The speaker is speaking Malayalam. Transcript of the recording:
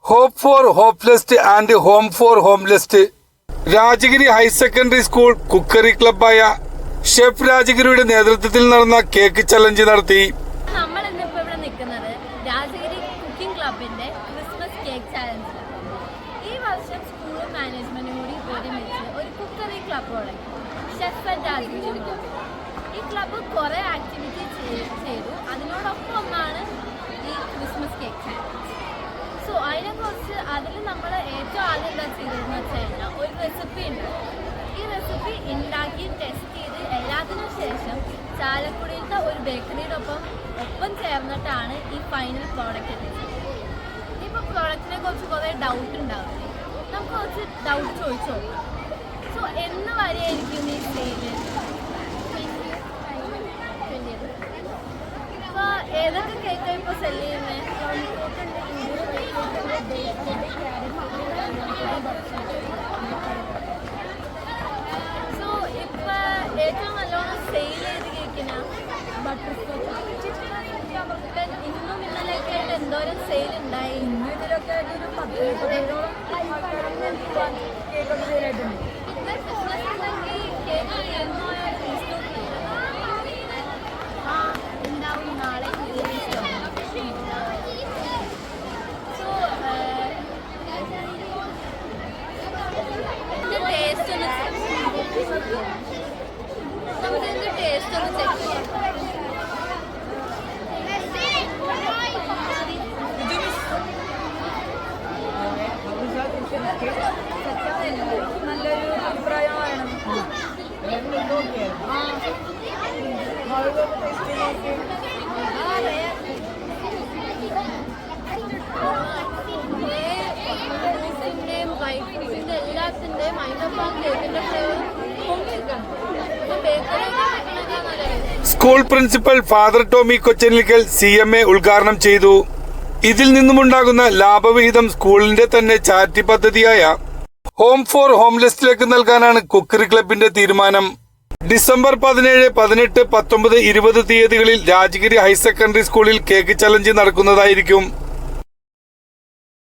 Hope for hopeless and home for homeless. Rajagiri higher secondary school cookery ക്ലബായ ഷെഫ് രാജഗിരിയുടെ നേതൃത്വത്തിൽ നടന്ന കേക്ക് ചലഞ്ച് നടത്തി. നമ്മൾ ഇന്നിപ്പോൾ ഇവിടെ നിൽക്കുന്നത് രാജഗിരി കുക്കിംഗ് ക്ലബിന്റെ ക്രിസ്മസ് കേക്ക് ചലഞ്ച്. ഈ വർഷം സ്കൂളും മാനേജ്മെന്റും കൂടി ഒരുമിച്ച് ഒരു കുക്കറി ക്ലബ് തുടങ്ങി, ഷെഫ് ആൻഡ് രാജഗിരി ക്ലബ്. ഈ ക്ലബ്ബ് കുറെ ആക്ടിവിറ്റി ചെയ്തു. അതിനോടൊപ്പം ഒന്നാണ് ഈ ക്രിസ്മസ് കേക്ക് ചലഞ്ച്. സോ അതിനെക്കുറിച്ച് അതിൽ നമ്മൾ ഏറ്റവും ആദ്യം എന്താ ചെയ്തതെന്ന് വെച്ച് കഴിഞ്ഞാൽ ഒരു റെസിപ്പി ഉണ്ട്. ഈ റെസിപ്പി ഉണ്ടാക്കി ടെസ്റ്റ് ചെയ്ത് എല്ലാത്തിനും ശേഷം ചാലക്കുടിയിലത്തെ ഒരു ബേക്കറിയുടെ ഒപ്പം ചേർന്നിട്ടാണ് ഈ ഫൈനൽ പ്രോഡക്റ്റ് എത്തിച്ചത്. ഇപ്പോൾ പ്രോഡക്റ്റിനെ കുറിച്ച് കുറേ ഡൗട്ട് ഉണ്ടാവില്ലേ, നമുക്ക് കുറച്ച് ഡൗട്ട് ചോദിച്ചോ. സോ എന്ന് വരെയായിരിക്കും ഈ സെയില്? ഇപ്പോൾ ഏതൊക്കെ കേക്കാണ് ഇപ്പോൾ സെല് ചെയ്യുന്നത്? സോ ഇപ്പൊ ഏറ്റവും നല്ലോണം സെയിൽ ചെയ്ത് കേൾക്കുന്ന ബട്ടർ സ്കോച്ച്. ഇന്നും ഇന്നലെയൊക്കെ ആയിട്ട് എന്തോരം സെയിൽ ഉണ്ടായി? ഇന്നും ഇതിലൊക്കെ ആയിട്ട് ഒരു 10-15ഓളം കേക്കൊക്കെ സെയിലായിട്ടുണ്ട്. പിന്നെ ക്രിസ്മസ് ഉണ്ടെങ്കിൽ കേക്ക് ഉണ്ടാവും നാളെ. നമുക്കിതിന്റെ ടേസ്റ്റ് ഒന്ന് ചെക്ക് ചെയ്യാം. നല്ലൊരു അഭിപ്രായമാണ്. എല്ലാത്തിൻ്റെയും അതിനൊപ്പം കേക്കിന്റെ ഫ്ലേവർ പൊങ്ങിയിരിക്കണം. School principal father Tomy Kochanikkal CMA ഉദ്ഘാടനം ചെയ്തു. ഇതിൽ നിന്നുമുണ്ടാകുന്ന ലാഭവിഹിതം സ്കൂളിന്റെ തന്നെ ചാരിറ്റി പദ്ധതിയായ ഹോം ഫോർ ഹോംലെസ്സിലേക്ക് നൽകാനാണ് കുക്കറി ക്ലബിന്റെ തീരുമാനം. ഡിസംബർ 17, 18, 19, 20 തീയതികളിൽ രാജഗിരി ഹയർ സെക്കൻഡറി സ്കൂളിൽ കേക്ക് ചലഞ്ച് നടക്കുന്നതായിരിക്കും.